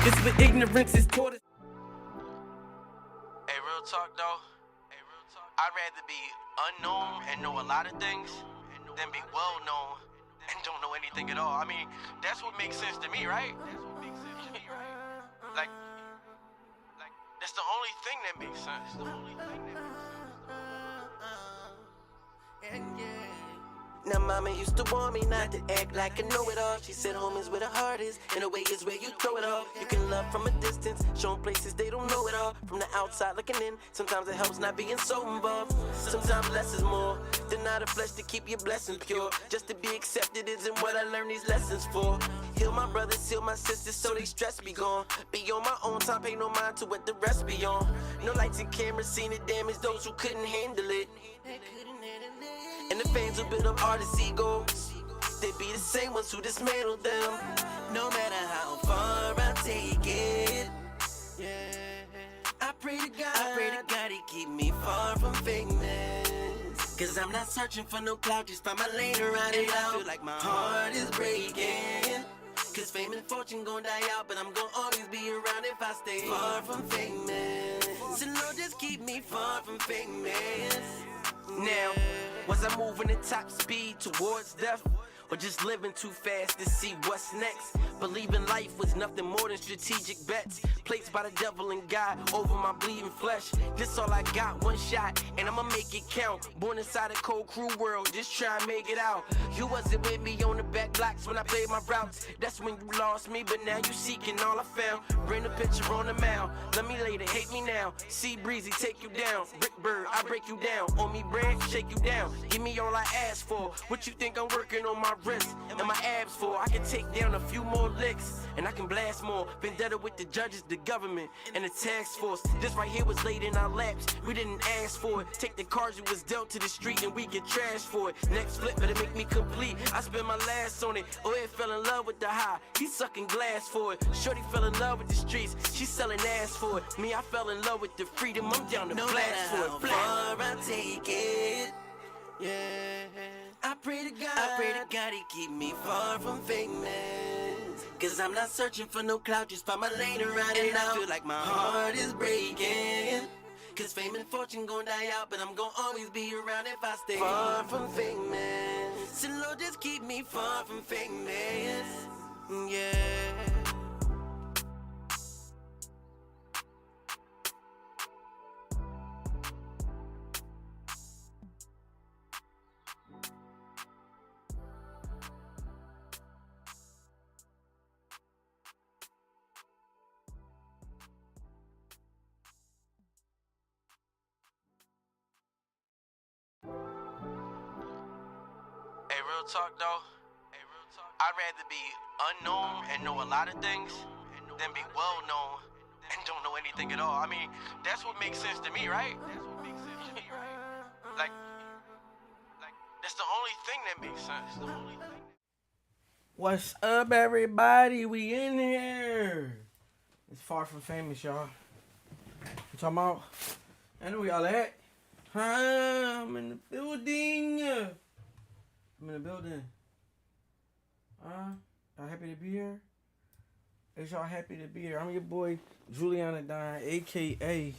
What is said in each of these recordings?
It's what ignorance is taught us. Hey, real talk though. I'd rather be unknown and know a lot of things than be well known and don't know anything at all. I mean, that's what makes sense to me, right? Like, that's the only thing that makes sense. The only thing that makes sense. Now mama used to warn me not to act like I know it all. She said home is where the heart is, and the way is where you throw it all. You can love from a distance, show 'em places they don't know it all. From the outside looking in, sometimes it helps not being so involved. Sometimes less is more. Deny the flesh to keep your blessing pure. Just to be accepted isn't what I learned these lessons for. Heal my brothers, heal my sisters so they stress be gone. Be on my own time, pay no mind to what the rest be on. No lights and cameras, seen it damage those who couldn't handle it. And the fans who build up artists' egos, they be the same ones who dismantle them. No matter how far I take it, yeah. I pray to God he keep me far from famous. Cause I'm not searching for no clout, just find my lane and ride it out. I feel like my heart is breaking. Cause fame and fortune gon' die out, but I'm gon' always be around if I stay far from famous. So Lord, just keep me far from famous. Now, was I moving at top speed towards death? Or just living too fast to see what's next? Believing life was nothing more than strategic bets placed by the devil and God over my bleeding flesh. This all I got, one shot, and I'ma make it count. Born inside a cold, cruel world, just try and make it out. You wasn't with me on the back blocks when I played my routes. That's when you lost me, but now you seeking all I found. Bring the picture on the mound, let me later, hate me now. See Breezy, take you down. Brick Bird, I break you down. On me bread, shake you down. Give me all I ask for. What you think I'm working on my wrist and my abs for? I can take down a few more licks and I can blast more. Vendetta with the judges, the government, and the task force. This right here was laid in our laps, we didn't ask for it. Take the cards you was dealt to the street and we get trashed for it. Next flip better make me complete, I spent my last on it. Oh, it fell in love with the high, he's sucking glass for it. Shorty fell in love with the streets, she's selling ass for it. Me, I fell in love with the freedom, I'm down to blast for it. Far I take it, yeah. I pray to God he keep me far from famous. Cause I'm not searching for no clout, just find my lane and ride it out. I feel like my heart is breaking. Cause fame and fortune gon' die out, but I'm gon' always be around if I stay far from famous. So Lord, just keep me far from famous, yeah. Hey, real talk though. I'd rather be unknown and know a lot of things than be well known and don't know anything at all. I mean, that's what makes sense to me, right? Like, that's the only thing that makes sense. The only thing. What's up, everybody? We in here. It's Far From Famous, y'all. You talking about? I know where y'all at. I'm in the building. I'm in the building. Y'all happy to be here? Is y'all happy to be here? I'm your boy, Juliana Dine, a.k.a.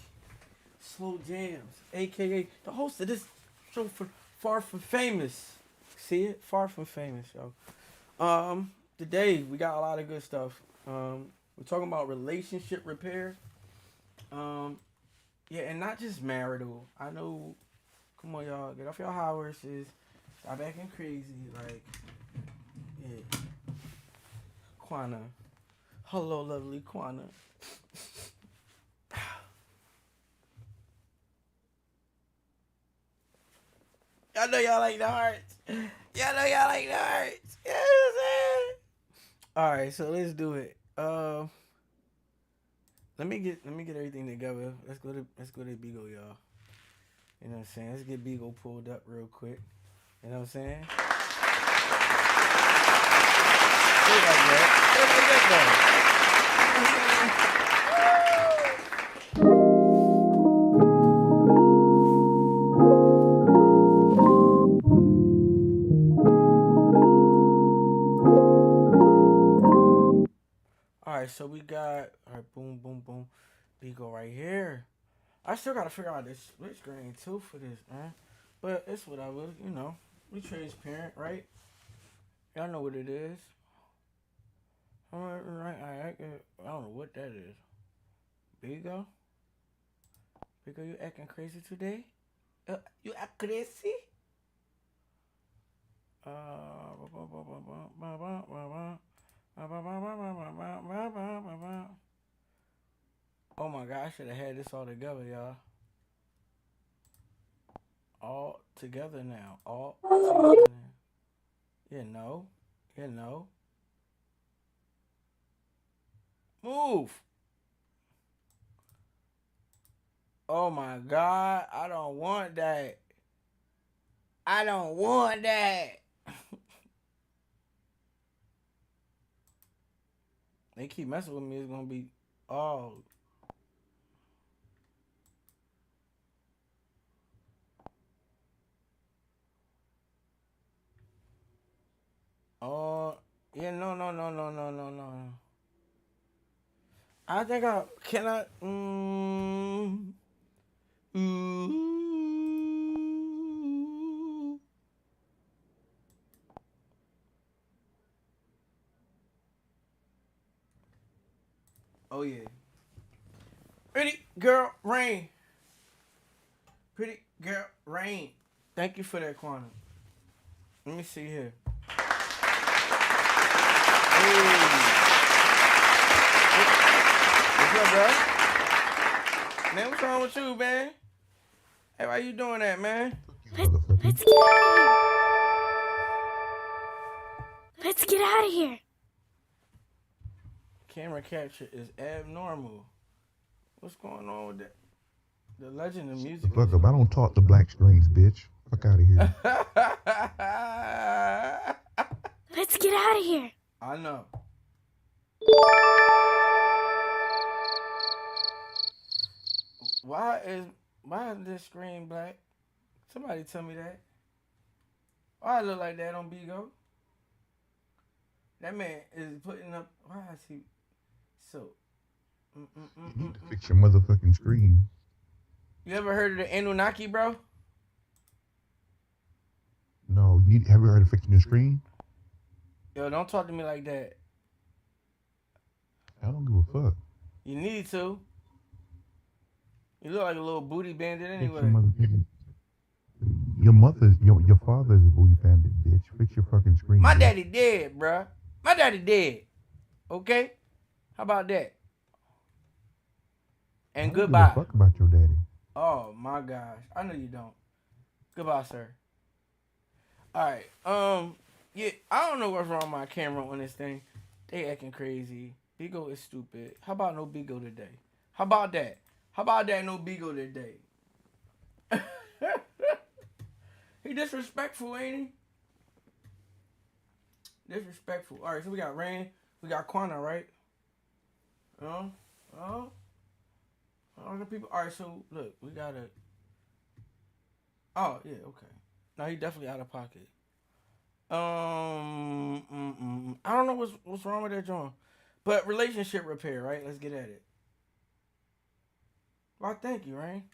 Slow Jams, a.k.a. the host of this show for Far From Famous. See it? Far From Famous, yo. Today, we got a lot of good stuff. We're talking about relationship repair. Yeah, and not just marital. I know, come on, y'all, get off your high horses. Stop acting crazy, like, yeah. Quana. Hello, lovely Quana. Y'all know y'all like the hearts. Y'all know y'all like the hearts. You know what I'm saying? Alright, so let's do it. Let me get everything together. Let's go to Beagle, y'all. You know what I'm saying? Let's get Beagle pulled up real quick. You know what I'm saying? Alright, so we got alright, boom, boom, boom. Bigo right here. I still gotta figure out this split screen too for this, man. But it's whatever, you know. We transparent, right? Y'all know what it is. Alright, I don't know what that is. Bigo? Bigo, you acting crazy today? You act crazy? Oh my god, I should have had this all together, y'all. All together now. All together now. Yeah, no. Yeah, no. Move. Oh my god, I don't want that. I don't want that. They keep messing with me, it's gonna be all. Oh, yeah, no. I think I can I. Ooh. Oh yeah. Pretty girl Rain. Pretty girl Rain. Thank you for that, Quantum. Let me see here. What's up, bro? Man, what's wrong with you, man? Hey, why you doing that, man? Let's get out of here. Let's get out of here. Camera capture is abnormal. What's going on with that? The legend of music. Fuck up. I don't talk to black screens, bitch. Fuck out of here. Let's get out of here. I know. Why is this screen black? Somebody tell me that. Why I look like that on Bigo? That man is putting up. Why is he so? You need to fix your motherfucking screen. You ever heard of the Anunnaki, bro? No, have you heard of fixing your screen? Yo, don't talk to me like that. I don't give a fuck. You need to. You look like a little booty bandit Fix anyway. your motherfucking. Your father's a booty bandit, bitch. Fix your fucking screen. My bitch. daddy dead, bruh. My daddy dead. Okay? How about that? And I don't goodbye. give a fuck about your daddy. Oh my gosh. I know you don't. Goodbye, sir. Alright. Yeah, I don't know what's wrong with my camera on this thing. They acting crazy. Bigo is stupid. How about no Bigo today? How about that? How about that no Bigo today? He disrespectful, ain't he? Disrespectful. Alright, so we got Rain. We got Quana, right? All the people. Alright, so look, we gotta. Oh, yeah, okay. No, he definitely out of pocket. I don't know what's wrong with that joint. But relationship repair, right? Let's get at it. Well, thank you, Rain.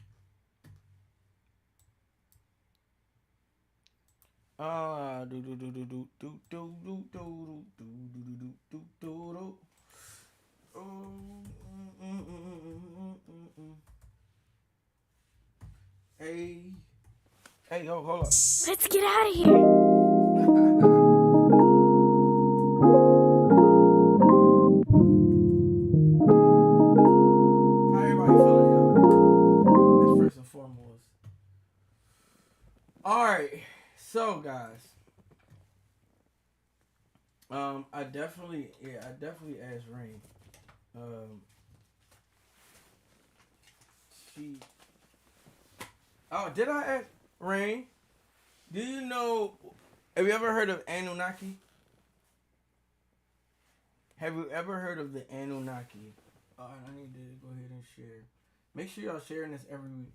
Hey, yo, hold up. Let's get out of here. How everybody feeling, y'all? That's first and foremost. Alright, so guys. I definitely asked Rain. Did I ask Rain? Do you know? Have you ever heard of Anunnaki? Have you ever heard of the Anunnaki? I need to go ahead and share. Make sure y'all sharing this every week.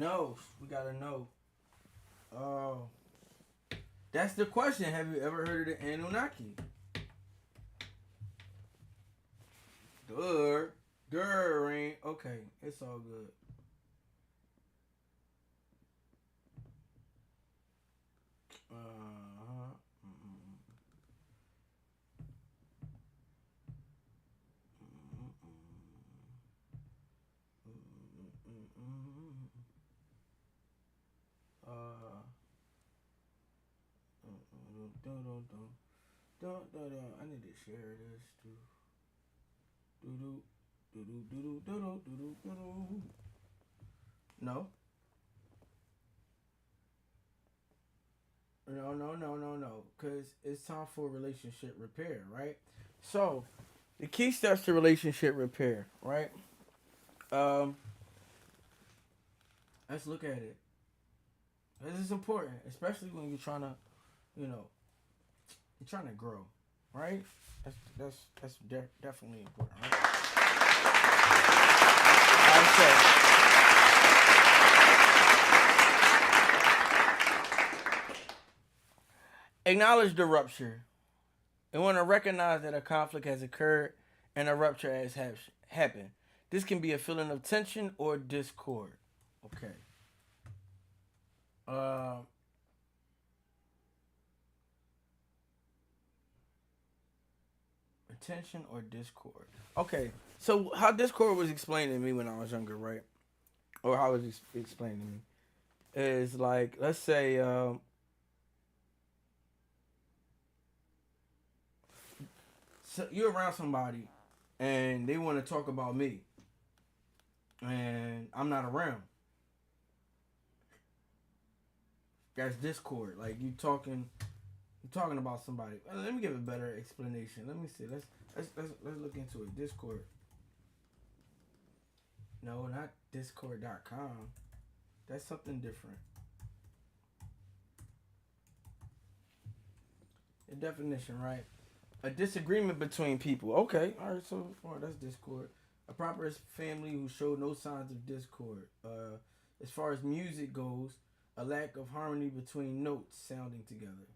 No, we gotta know. Oh, that's the question. Have you ever heard of the Anunnaki? Good, ain't okay. It's all good. I need to share this too. No. No. Because it's time for relationship repair, right? So, the key steps to relationship repair, right? Let's look at it. This is important, especially when you're trying to, you're trying to grow, right? That's definitely important, right? Acknowledge the rupture. You want to recognize that a conflict has occurred and a rupture has happened. This can be a feeling of tension or discord. Okay. Tension or discord. Okay. So how discord was explained to me when I was younger, right? Or how it was explained to me is like, let's say, so you're around somebody and they want to talk about me and I'm not around. That's discord. Like you're talking about somebody. Let me give a better explanation. Let me see. Let's look into it. Discord. No, not discord.com. That's something different. The definition, right? A disagreement between people. Okay, all right. So, that's discord. A proper family who show no signs of discord. As far as music goes, a lack of harmony between notes sounding together.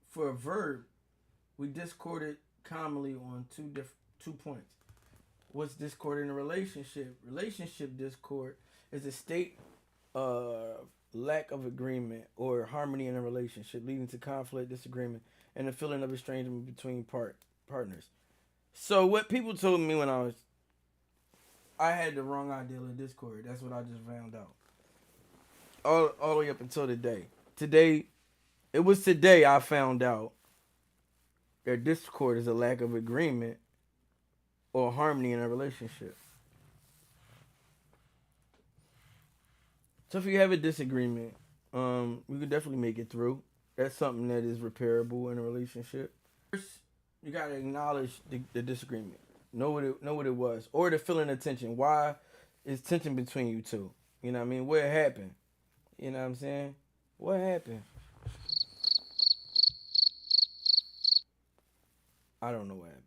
For a verb, we discorded commonly on two points. What's discord in a relationship? Relationship discord is a state of lack of agreement or harmony in a relationship, leading to conflict, disagreement, and a feeling of estrangement between partners. So what people told me when I had the wrong idea of discord. That's what I just found out. All the way up until today. It was today I found out that discord is a lack of agreement or harmony in a relationship. So if you have a disagreement, we could definitely make it through. That's something that is repairable in a relationship. First, you gotta acknowledge the disagreement. Know what it was, or the feeling of tension. Why is tension between you two? You know what I mean? What happened? You know what I'm saying? What happened? I don't know what happened.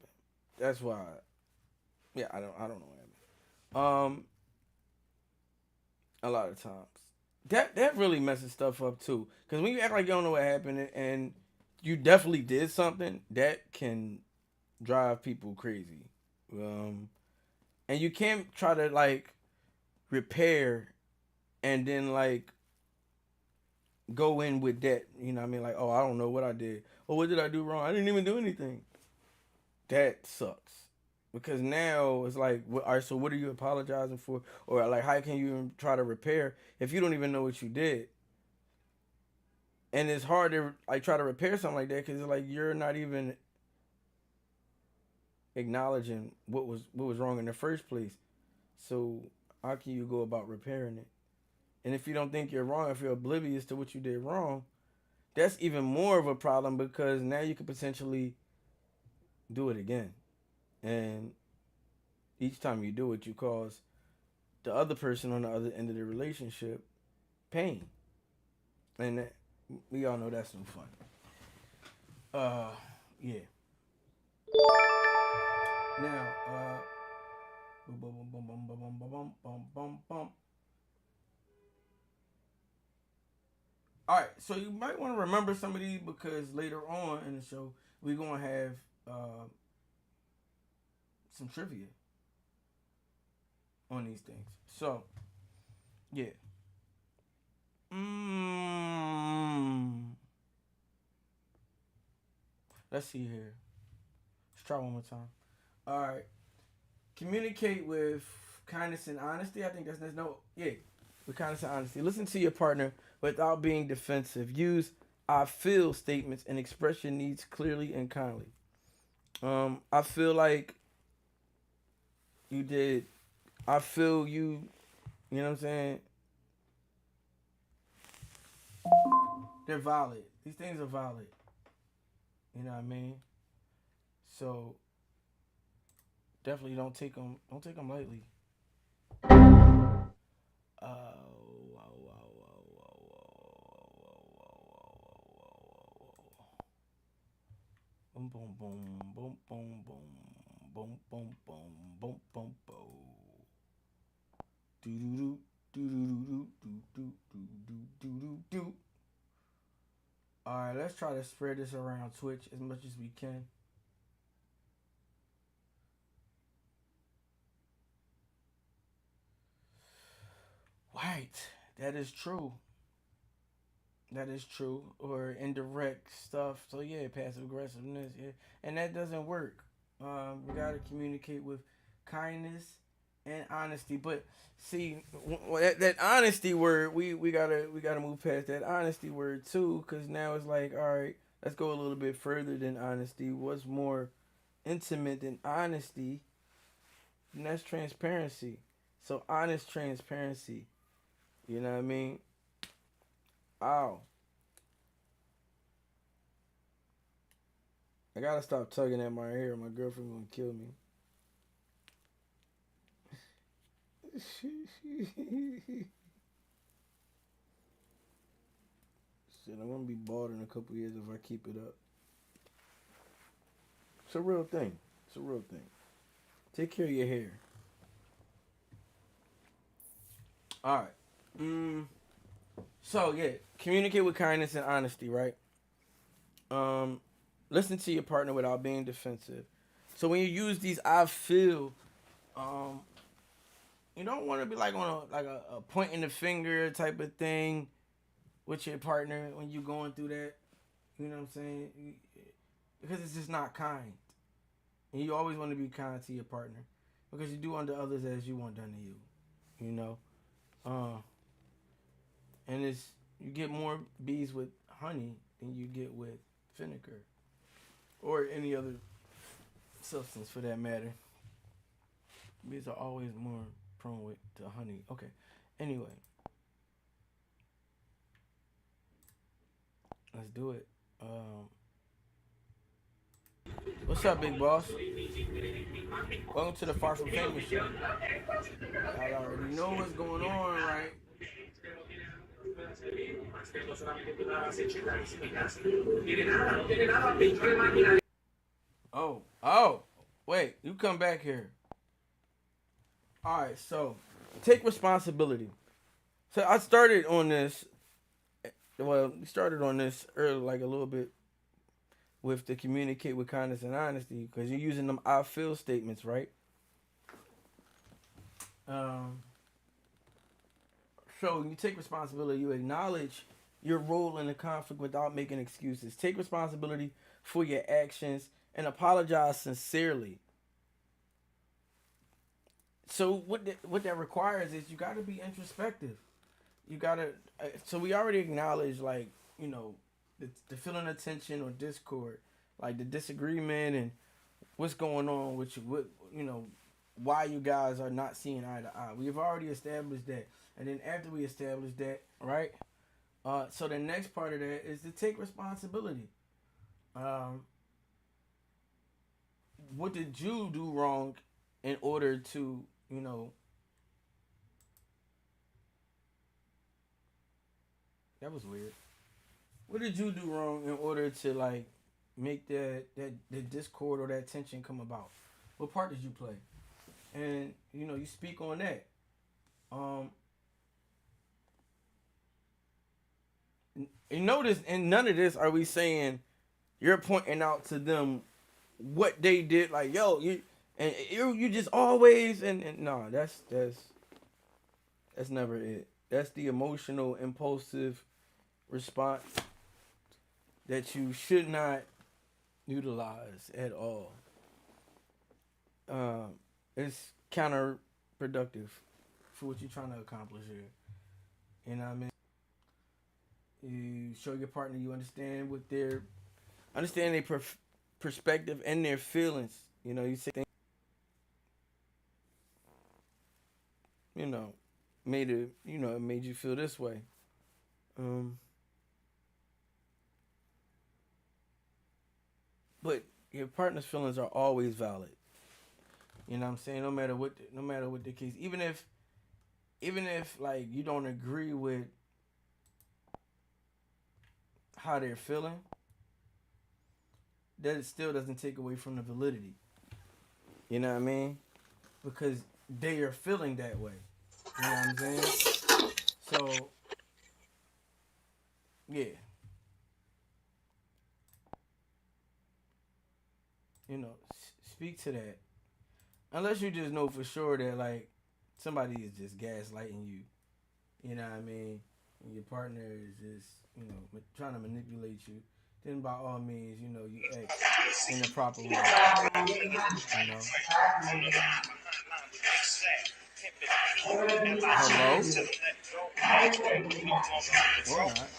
That's why. I don't know what happened. A lot of times. That really messes stuff up too. Because when you act like you don't know what happened and you definitely did something, that can drive people crazy. And you can't try to like repair and then like go in with that. You know what I mean? Like, oh, I don't know what I did. Oh, what did I do wrong? I didn't even do anything. That sucks. Because now it's like, all right, so what are you apologizing for? Or like, how can you even try to repair if you don't even know what you did? And it's hard to like try to repair something like that because it's like you're not even acknowledging what was wrong in the first place. So how can you go about repairing it? And if you don't think you're wrong, if you're oblivious to what you did wrong, that's even more of a problem because now you could potentially do it again. And each time you do it, you cause the other person on the other end of the relationship pain. And we all know that's no fun. Yeah. Now, Boom, boom, boom, boom, boom, boom, boom, boom, boom, boom. All right, so you might want to remember some of these because later on in the show we're gonna have some trivia on these things. So, yeah. Let's see here. Let's try one more time. All right. Communicate with kindness and honesty. I think there's no, yeah, with kindness and honesty. Listen to your partner without being defensive. Use I feel statements and express your needs clearly and kindly. I feel like you did. I feel you. You know what I'm saying? They're valid. These things are valid. You know what I mean? So definitely don't take them lightly. Boom boom boom boom boom boom boom boom boom boom boom boom. Do do do do do do do do do do do. All right, let's try to spread this around Twitch as much as we can. Right, that is true. That is true. Or indirect stuff. So yeah, passive aggressiveness. Yeah, and that doesn't work. We gotta communicate with kindness and honesty. But see, that honesty word, we gotta move past that honesty word too, because now it's like, all right, let's go a little bit further than honesty. What's more intimate than honesty? And that's transparency. So honest transparency. You know what I mean? Ow. I gotta stop tugging at my hair. My girlfriend gonna kill me. Shit, I'm gonna be bald in a couple years if I keep it up. It's a real thing. It's a real thing. Take care of your hair. Alright. So yeah, communicate with kindness and honesty, right? Listen to your partner without being defensive. So when you use these I feel, you don't want to be like on a pointing the finger type of thing with your partner when you're going through that. You know what I'm saying? Because it's just not kind. And you always want to be kind to your partner because you do unto others as you want done to you. You know? And you get more bees with honey than you get with vinegar or any other substance for that matter. Bees are always more prone to honey. Okay. Anyway, let's do it. What's up, big boss? Welcome to the Far From Famous show. I already know what's going on, right? Oh, wait, you come back here. Alright, so take responsibility. So I started on this, we started on this earlier, like a little bit with the communicate with kindness and honesty, because you're using them I feel statements, right? So you take responsibility, you acknowledge your role in the conflict without making excuses. Take responsibility for your actions and apologize sincerely. So what that requires is you got to be introspective. You got to, so we already acknowledge, like, you know, the feeling of tension or discord, like the disagreement and what's going on with you, what, you know, why you guys are not seeing eye to eye. We've already established that. And then after we establish that, right? So the next part of that is to take responsibility. What did you do wrong in order to, you know, that was weird. What did you do wrong in order to, like, make that discord or that tension come about? What part did you play? and you know you speak on that. You notice in none of this are we saying you're pointing out to them what they did, like yo, you just always and no, that's never it. That's the emotional impulsive response that you should not utilize at all. It's counterproductive for what you're trying to accomplish here. You know what I mean? You show your partner you understand what their perspective and their feelings. You know, you say things, you know, it made you feel this way. But your partner's feelings are always valid. You know what I'm saying? No matter what the case, even if like you don't agree with how they're feeling, that still doesn't take away from the validity. You know what I mean? Because they are feeling that way. You know what I'm saying? So, yeah. You know, speak to that. Unless you just know for sure that, like, somebody is just gaslighting you. You know what I mean? And your partner is just, you know, trying to manipulate you. Then by all means, you know, you act in the proper way. You know? Hello? Or not.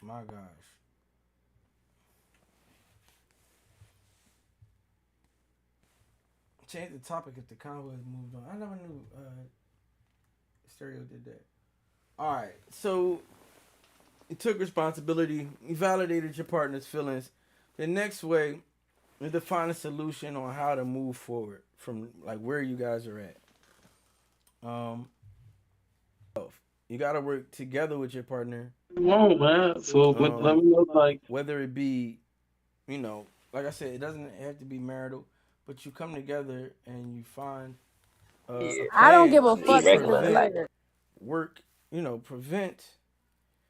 My gosh. Change the topic if the convo has moved on. I never knew Stereo did that. Alright, so you took responsibility, you validated your partner's feelings. The next way is to find a solution on how to move forward from like where you guys are at. You gotta work together with your partner. Won't, man. So let me know, like, whether it be, you know, like I said, it doesn't have to be marital, but you come together and you find a I don't give a plan fuck. to prevent work, you know, prevent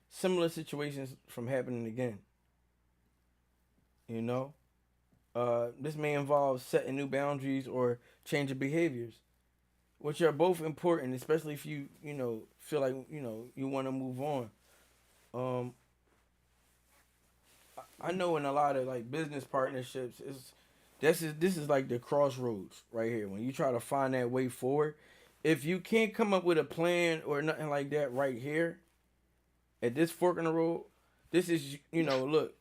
similar situations from happening again. You know, this may involve setting new boundaries or changing behaviors, which are both important, especially if you know, feel like, you know, you want to move on. I know in a lot of like business partnerships, this is like the crossroads right here. When you try to find that way forward, if you can't come up with a plan or nothing like that right here, at this fork in the road, this is, you know, look,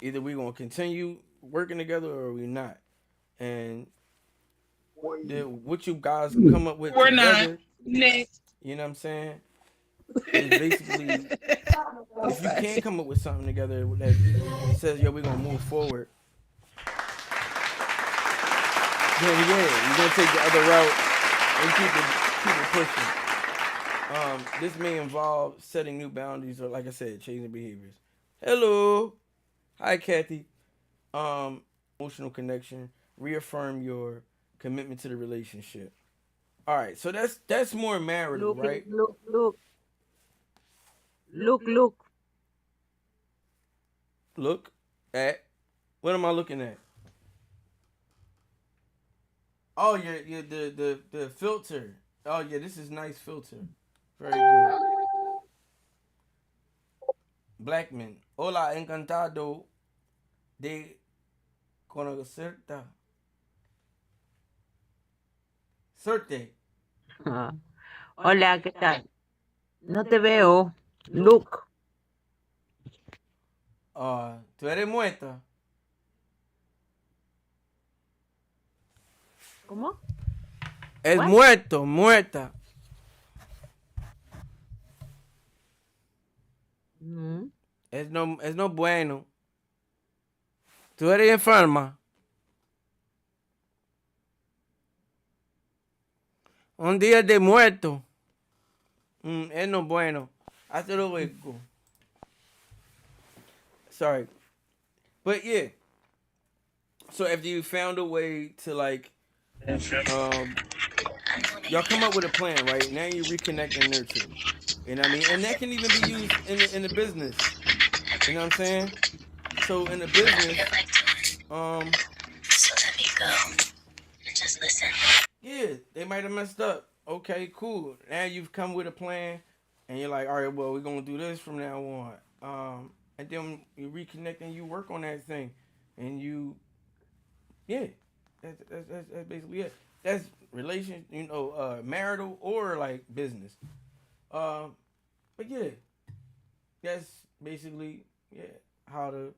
either we're gonna continue working together or we're not. And what you guys come up with we're together, not. Next. you know what I'm saying? Is basically, if you can't come up with something together that says, yo, we're gonna move forward, then yeah, you're gonna take the other route and keep it pushing. This may involve setting new boundaries or, like I said, changing behaviors. Hello. Hi, Kathy. Emotional connection. Reaffirm your commitment to the relationship. All right, so that's more marital, right? Look at, what am I looking at? Oh, yeah, the filter. Oh yeah, this is nice filter. Very good. Blackman. Hola, encantado de conocerte. Suerte. Hola, ¿qué tal? No te veo. Look. ¿Tú eres muerta? ¿Cómo? Es What? muerta. Mm. Es no bueno. ¿Tú eres enferma? Un día de muerto. Es no bueno. Hazlo luego. Sorry. But yeah. So after you found a way to like, y'all come up with a plan, right? Now you reconnect and nurture. You know what I mean? And that can even be used in the business. You know what I'm saying? So in the business, So let me go. Just listen. yeah, they might have messed up. Okay, cool. Now you've come with a plan, and you're like, all right, well, we're gonna do this from now on. And then you reconnect and you work on that thing, and you, yeah, that's basically it. That's relation, marital or like business. But yeah, that's basically how to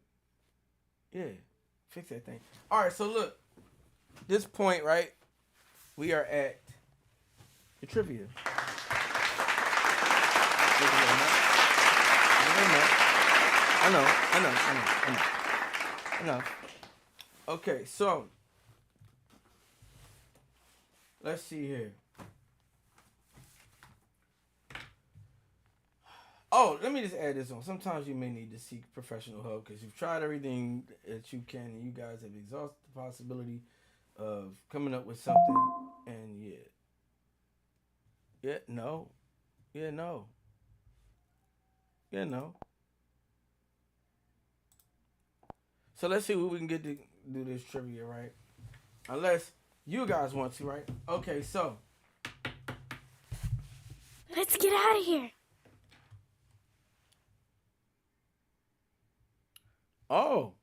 fix that thing. All right, so look, this point, right? We are at the trivia. I know. Okay, so let's see here. Oh, let me just add this on. Sometimes you may need to seek professional help because you've tried everything that you can, and you guys have exhausted the possibility of coming up with something, and no. So let's see what we can get to do this trivia, right? Unless you guys want to, right? Okay, so Let's get out of here. oh.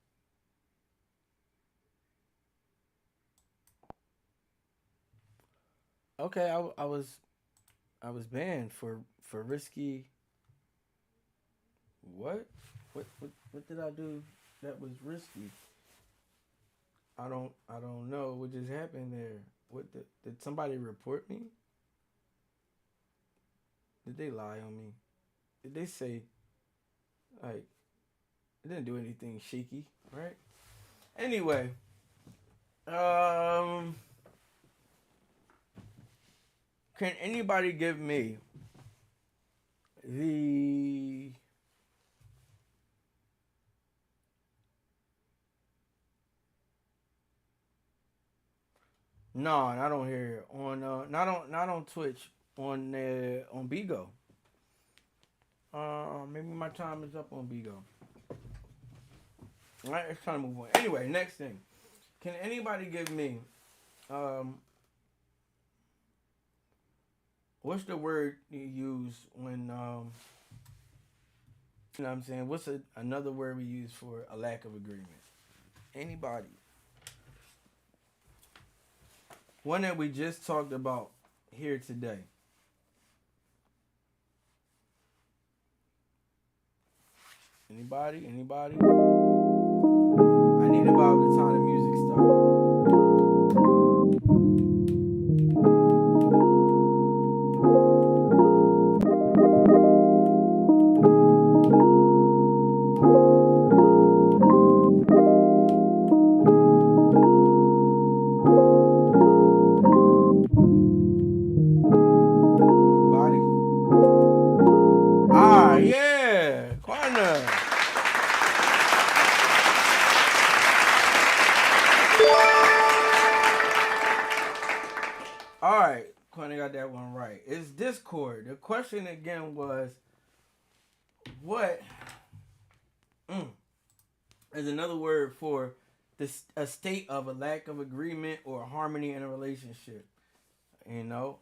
Okay, I was banned for risky. What did I do that was risky? I don't know what just happened there. Did somebody report me? Did they lie on me? Did they say like I didn't do anything shaky, right? Anyway, can anybody give me the No, not on here. On not on Twitch. On Bigo. Maybe my time is up on Bigo. All right, let's try to move on. Anyway, next thing. Can anybody give me what's the word you use when you know what I'm saying? What's another word we use for a lack of agreement? Anybody? One that we just talked about here today. Anybody? I need about the time the music starts. Alright, Quentin got that one right. It's Discord. The question again was, what is another word for a state of a lack of agreement or harmony in a relationship? You know,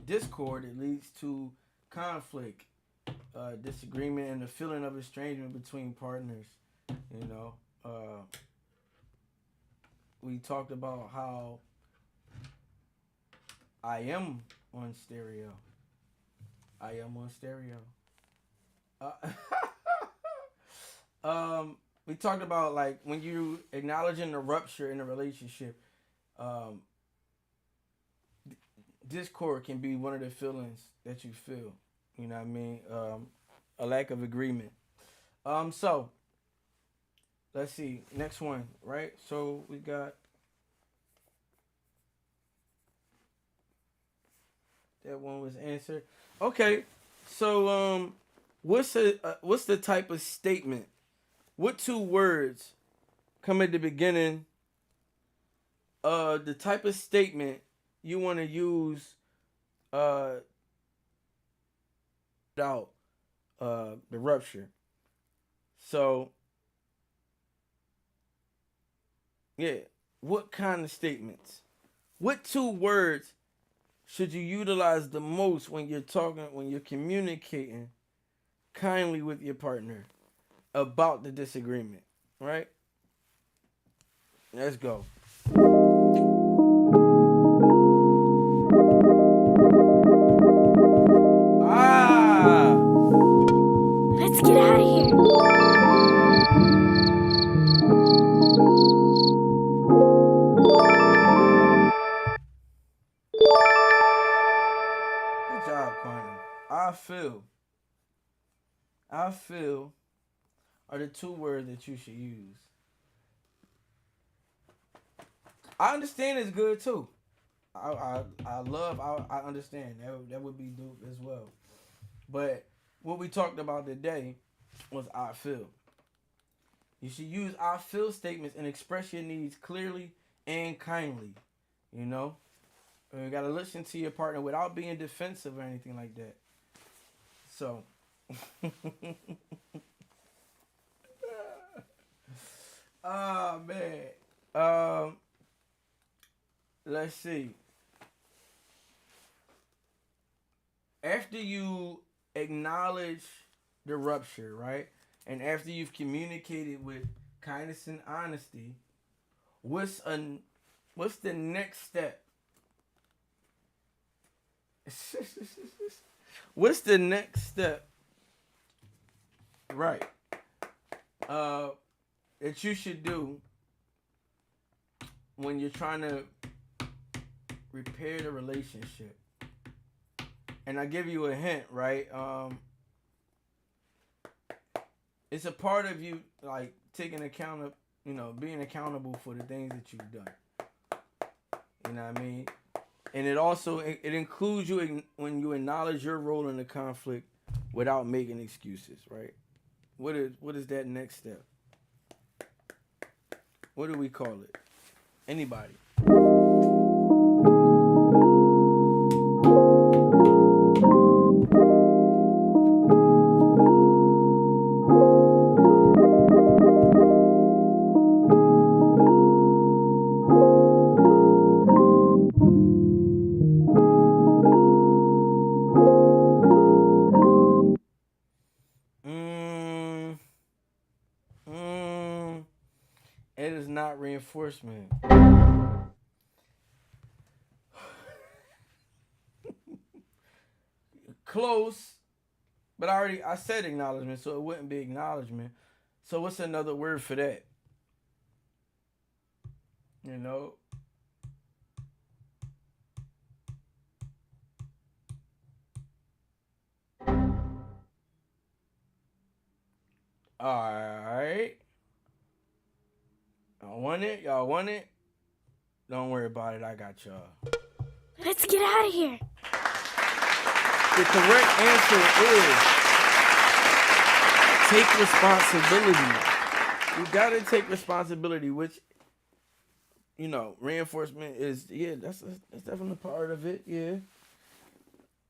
discord, it leads to conflict, disagreement, and the feeling of estrangement between partners. You know, we talked about how I am on stereo. We talked about like when you acknowledging the rupture in a relationship, discord can be one of the feelings that you feel. You know what I mean? A lack of agreement. So let's see. Next one, right? So we got that one was answered. Okay. So what's the type of statement What two words come at the beginning of the type of statement you want to use without the rupture? So, yeah, what kind of statements? What two words should you utilize the most when you're talking, when you're communicating kindly with your partner about the disagreement, right? Let's go. Let's get out of here. Good job, Quantum. I feel are the two words that you should use. I understand it's good too. I understand that would be dope as well. But what we talked about today was I feel. You should use I feel statements and express your needs clearly and kindly. You know? You gotta listen to your partner without being defensive or anything like that. So oh man. Let's see. After you acknowledge the rupture, right? And after you've communicated with kindness and honesty, what's the next step? What's the next step? Right. That you should do when you're trying to repair the relationship. And I give you a hint, right? It's a part of you, like, taking account of, being accountable for the things that you've done. You know what I mean? And it also, it includes you when you acknowledge your role in the conflict without making excuses, right? What is that next step? What do we call it? Anybody? It is not reinforcement. Close, but I said acknowledgement, so it wouldn't be acknowledgement. So what's another word for that? You know? Alright. Y'all want it? Don't worry about it, I got y'all. Let's get out of here. The correct answer is take responsibility. You gotta take responsibility, which, reinforcement is, that's definitely part of it, yeah.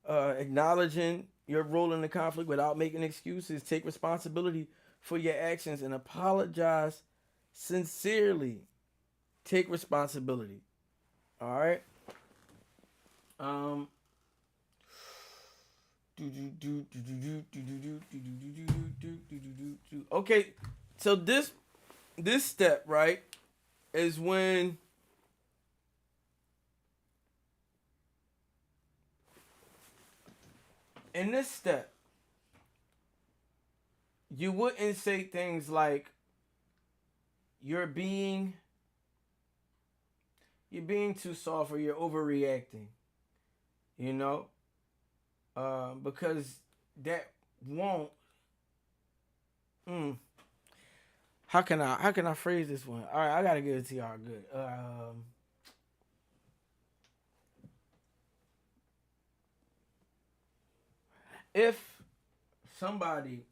Acknowledging your role in the conflict without making excuses. Take responsibility for your actions and apologize sincerely. Take responsibility. All right. Okay, so this step, right, is when in this step you wouldn't say things like you're being too soft or you're overreacting, because that won't. How can I phrase this one? All right, I gotta give it to y'all good. If somebody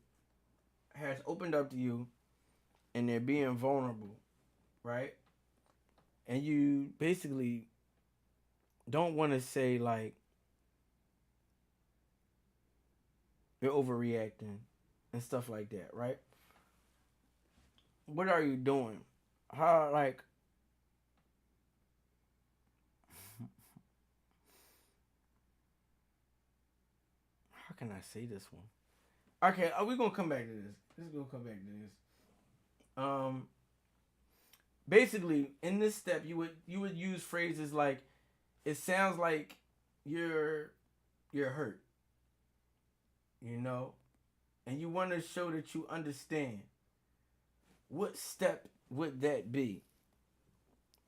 has opened up to you and they're being vulnerable, right? And you basically don't want to say like you're overreacting and stuff like that, right? What are you doing? How like how can I say this one? Okay, are we gonna come back to this? Let's go come back to this. Basically, in this step, you would use phrases like, "It sounds like you're hurt," you know, and you want to show that you understand. What step would that be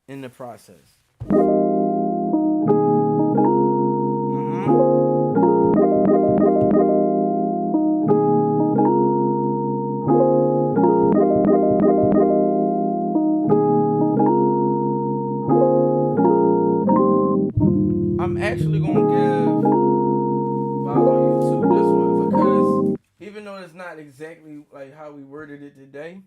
in the process? I'm actually gonna give Bob on YouTube this one because even though it's not exactly like how we worded it today,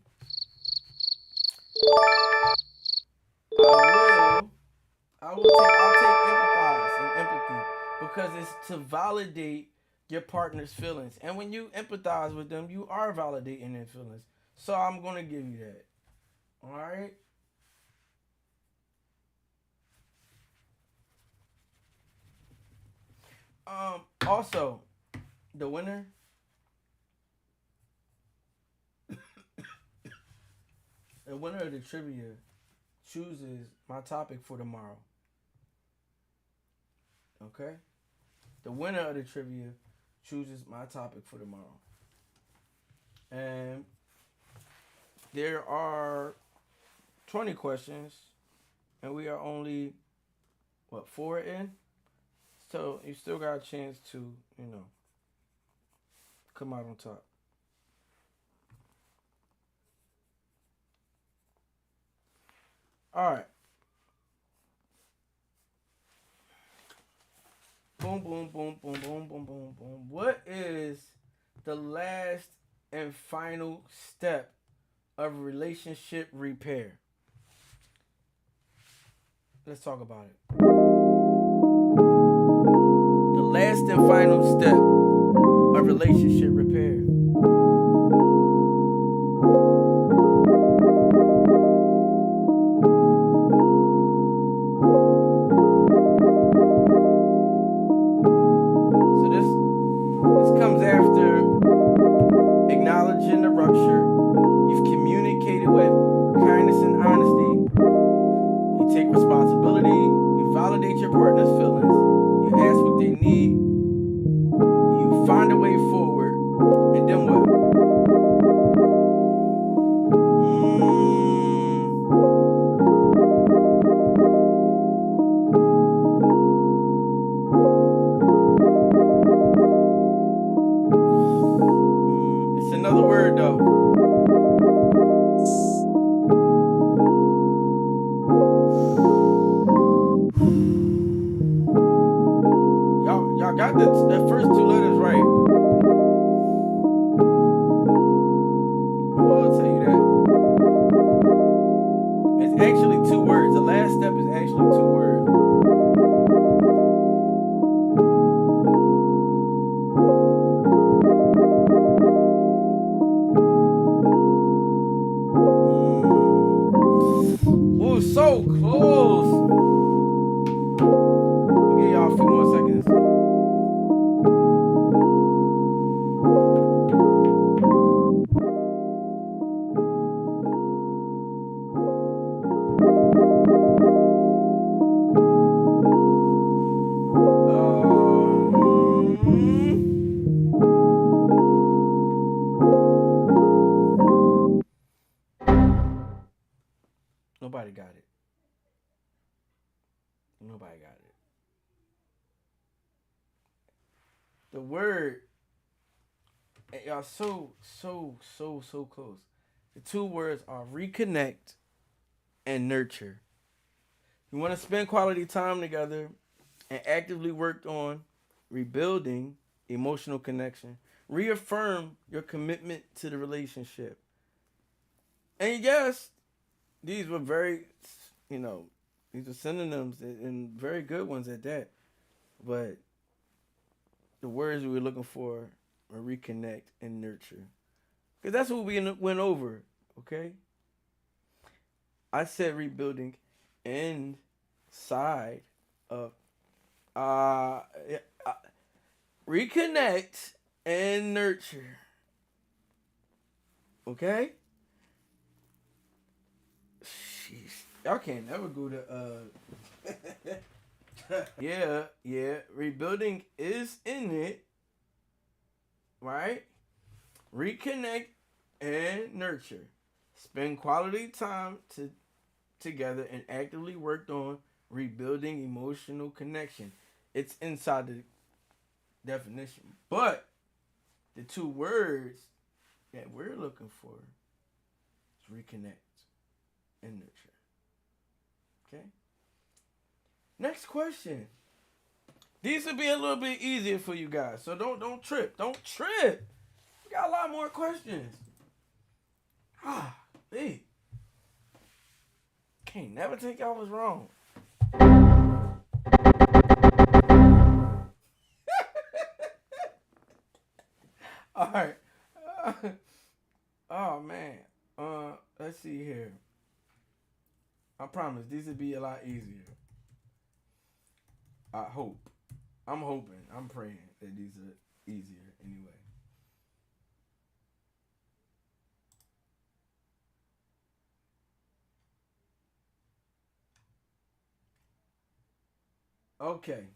I'll take empathize and empathy because it's to validate your partner's feelings. And when you empathize with them, you are validating their feelings. So I'm gonna give you that. All right. Also, the winner. The winner of the trivia chooses my topic for tomorrow. Okay? The winner of the trivia chooses my topic for tomorrow. And there are 20 questions, and we are only, 4 in? So you still got a chance to, come out on top. All right. Boom, boom, boom, boom, boom, boom, boom, boom. What is the last and final step of relationship repair? Let's talk about it. The last and final step of relationship repair. So this comes after acknowledging the rupture. You've communicated with kindness and honesty. You take responsibility. You validate your partner's feelings. You ask what they need. You find a way forward. And then what? It's another word though. Y'all got the first 2 letters right. I will tell you that. It's actually 2 words. The last step is actually 2 words. Ooh, so close. I'll give y'all a few more seconds. Nobody got it. Nobody got it. The word, y'all so close. The 2 words are reconnect and nurture. You want to spend quality time together and actively work on rebuilding emotional connection. Reaffirm your commitment to the relationship. And yes, these were very, these are synonyms and very good ones at that. But the words we were looking for were reconnect and nurture. Because that's what we went over, okay? I said rebuilding inside of reconnect and nurture. Okay? Sheesh. Y'all can't never go to yeah. Rebuilding is in it. Right? Reconnect and nurture. Spend quality time together and actively worked on rebuilding emotional connection. It's inside the definition. But the two words that we're looking for is reconnect and nurture. Okay? Next question. These will be a little bit easier for you guys. So don't trip. Don't trip. We got a lot more questions. Hey. Can't never think I was wrong. All right. Oh man. Let's see here. I promise these will be a lot easier. I hope. I'm hoping. I'm praying that these are easier anyway. Okay.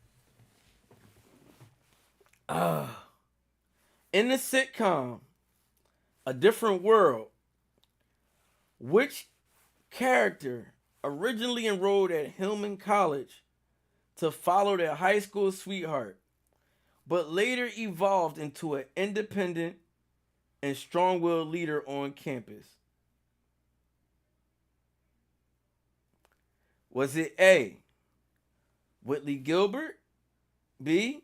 In the sitcom, A Different World, which character originally enrolled at Hillman College to follow their high school sweetheart, but later evolved into an independent and strong-willed leader on campus? Was it A, Whitley Gilbert, B,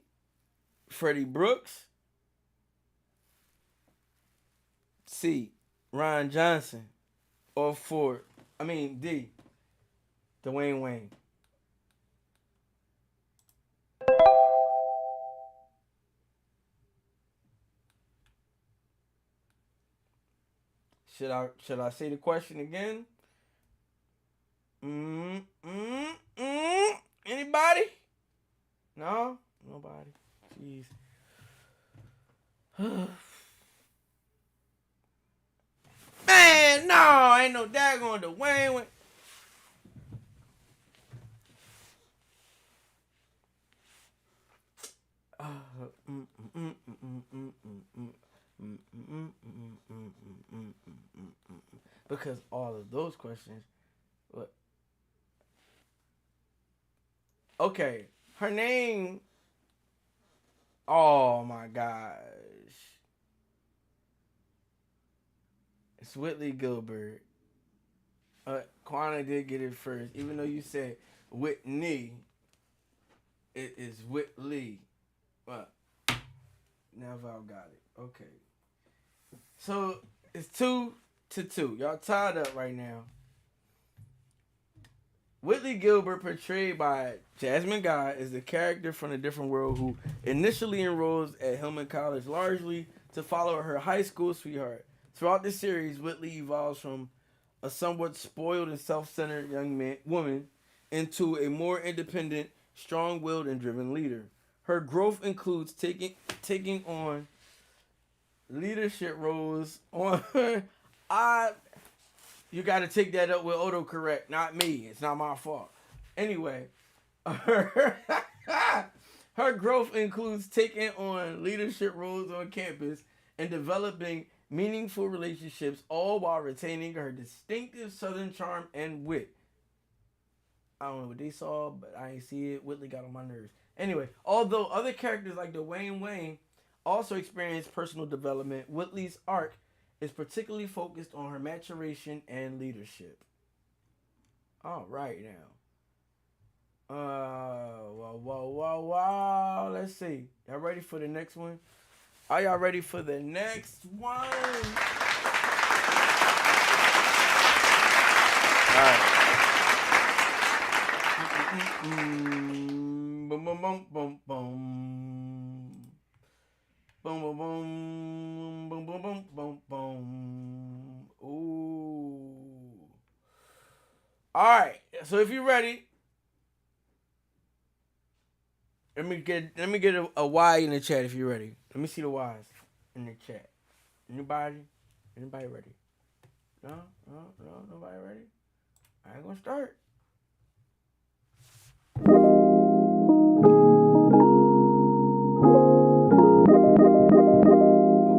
Freddie Brooks, C, Ron Johnson, or D, Dwayne Wayne? Should I say the question again? Anybody? No? Nobody. Jeez. Man, no, ain't no daggone Dwayne. Because all of those questions. What? Okay, her name. Oh my gosh. It's Whitley Gilbert. Quana did get it first, even though you said Whitney. It is Whitley. But now Val got it. Okay. So it's 2-2. Y'all tied up right now. Whitley Gilbert, portrayed by Jasmine Guy, is the character from A Different World who initially enrolls at Hillman College largely to follow her high school sweetheart. Throughout the series, Whitley evolves from a somewhat spoiled and self-centered woman into a more independent, strong-willed, and driven leader. Her growth includes taking on leadership roles on. You got to take that up with autocorrect, not me. It's not my fault. Anyway, her growth includes taking on leadership roles on campus and developing meaningful relationships, all while retaining her distinctive Southern charm and wit. I don't know what they saw, but I ain't see it. Whitley got on my nerves. Anyway, although other characters like Dwayne Wayne also experience personal development, Whitley's arc is particularly focused on her maturation and leadership. All right, now. Wow. Let's see. Y'all ready for the next one? Are y'all ready for the next one? Boom, boom, boom, boom, boom. Boom, boom, boom, boom, boom, boom, boom, boom. Ooh. All right. So if you're ready, let me get a Y in the chat if you're ready. Let me see the Y's in the chat. Anybody ready? No, nobody ready? I ain't gonna start.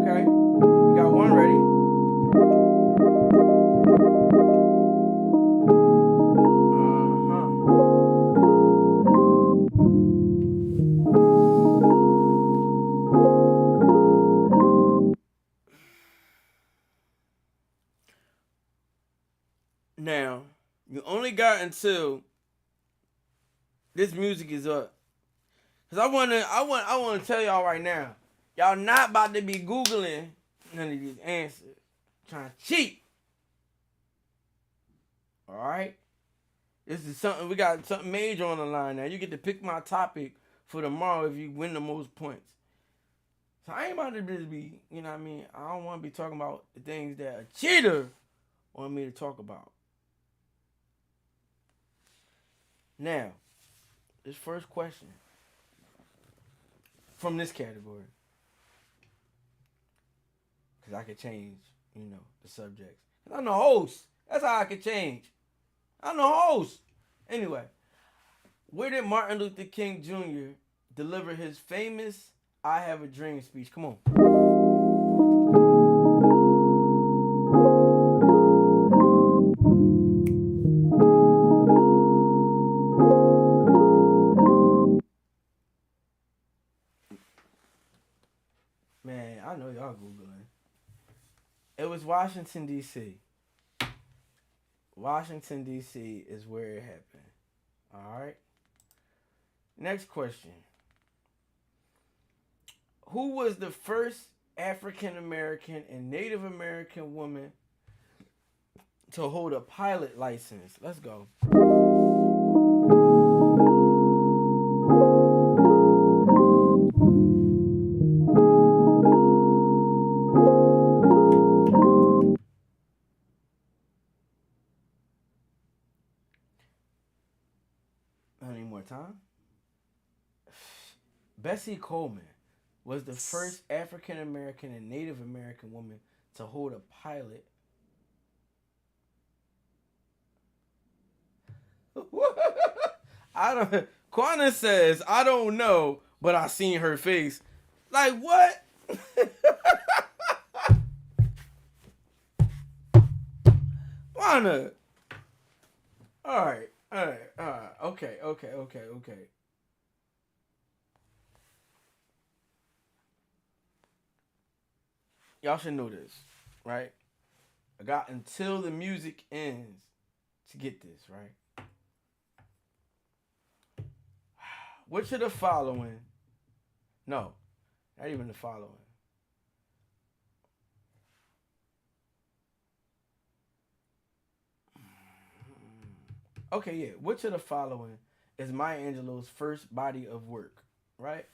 Okay, we got one ready. Now, you only got until this music is up. Cause I want to tell y'all right now, y'all not about to be Googling none of these answers, trying to cheat. All right, this is something, we got something major on the line now. You get to pick my topic for tomorrow if you win the most points. So I ain't about to just be, you know what I mean? I don't want to be talking about the things that a cheater want me to talk about. Now, this first question from this category, because I could change, the subjects. Because I'm the host. That's how I could change. I'm the host. Anyway, where did Martin Luther King Jr. deliver his famous I Have a Dream speech? Come on. Man, I know y'all Googling. It was Washington, D.C. Washington, D.C. is where it happened. All right. Next question. Who was the first African American and Native American woman to hold a pilot license? Let's go. Any more time? Bessie Coleman was the first African American and Native American woman to hold a pilot. Quana says, I don't know, but I seen her face. Like what? Quana. All right. Okay. Y'all should know this, right? I got until the music ends to get this, right? Which of the following? No, not even the following. Okay, yeah. Which of the following is Maya Angelou's first body of work, right?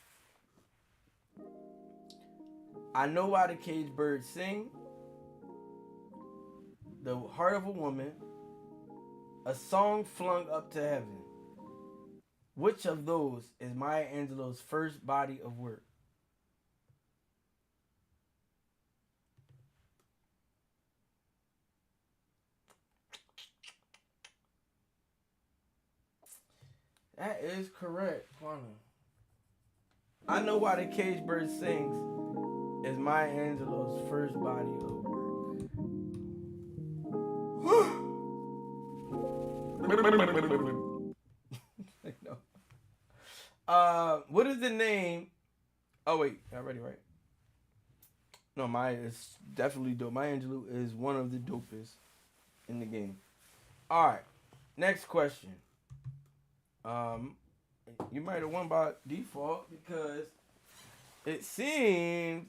I Know Why the Caged Birds Sing, The Heart of a Woman, A Song Flung Up to Heaven. Which of those is Maya Angelou's first body of work? That is correct, Quana. I Know Why the Caged Bird Sings is Maya Angelou's first body of work. No. What is the name? Oh wait, not ready, right? No, Maya is definitely dope. Maya Angelou is one of the dopest in the game. All right, next question. You might have won by default because it seems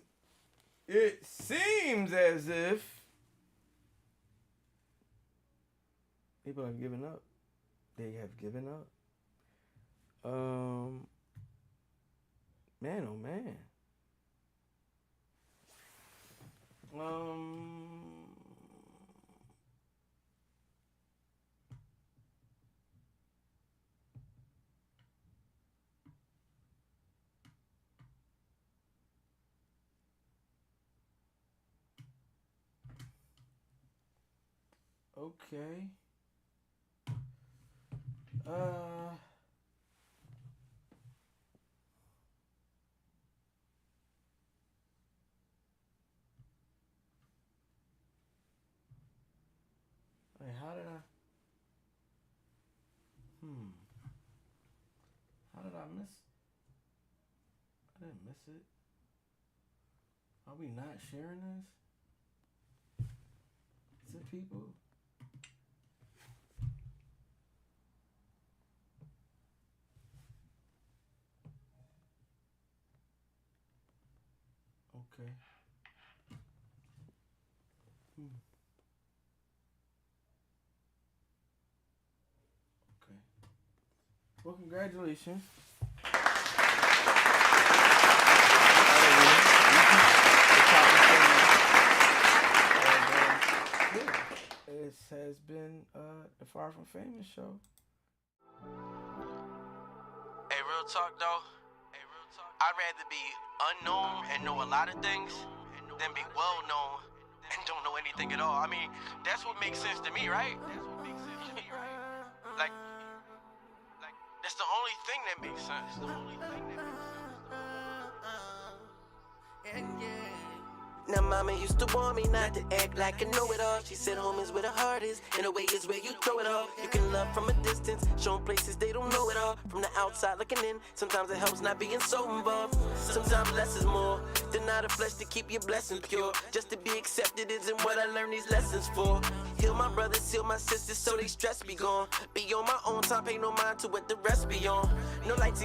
as if People have given up. They have given up. Man, oh man. Okay. Wait, how did I? How did I miss? I didn't miss it. Are we not sharing this? Is it people? Okay. Okay. Well, congratulations. It has been the Far From Famous show. Hey, real talk though. I'd rather be unknown and know a lot of things than be well known and don't know anything at all. I mean, that's what makes sense to me, right? Like, that's the only thing that makes sense. Now mama used to warn me not to act like a know-it-all. She said home is where the heart is, and the way is where you throw it all. You can love from a distance, showing places they don't know it all. From the outside looking in, sometimes it helps not being so involved. Sometimes less is more. Deny the flesh to keep your blessings pure. Just to be accepted isn't what I learned these lessons for. Heal my brothers, heal my sisters so they stress be gone. Be on my own time, pay no mind to what the rest be on. No lights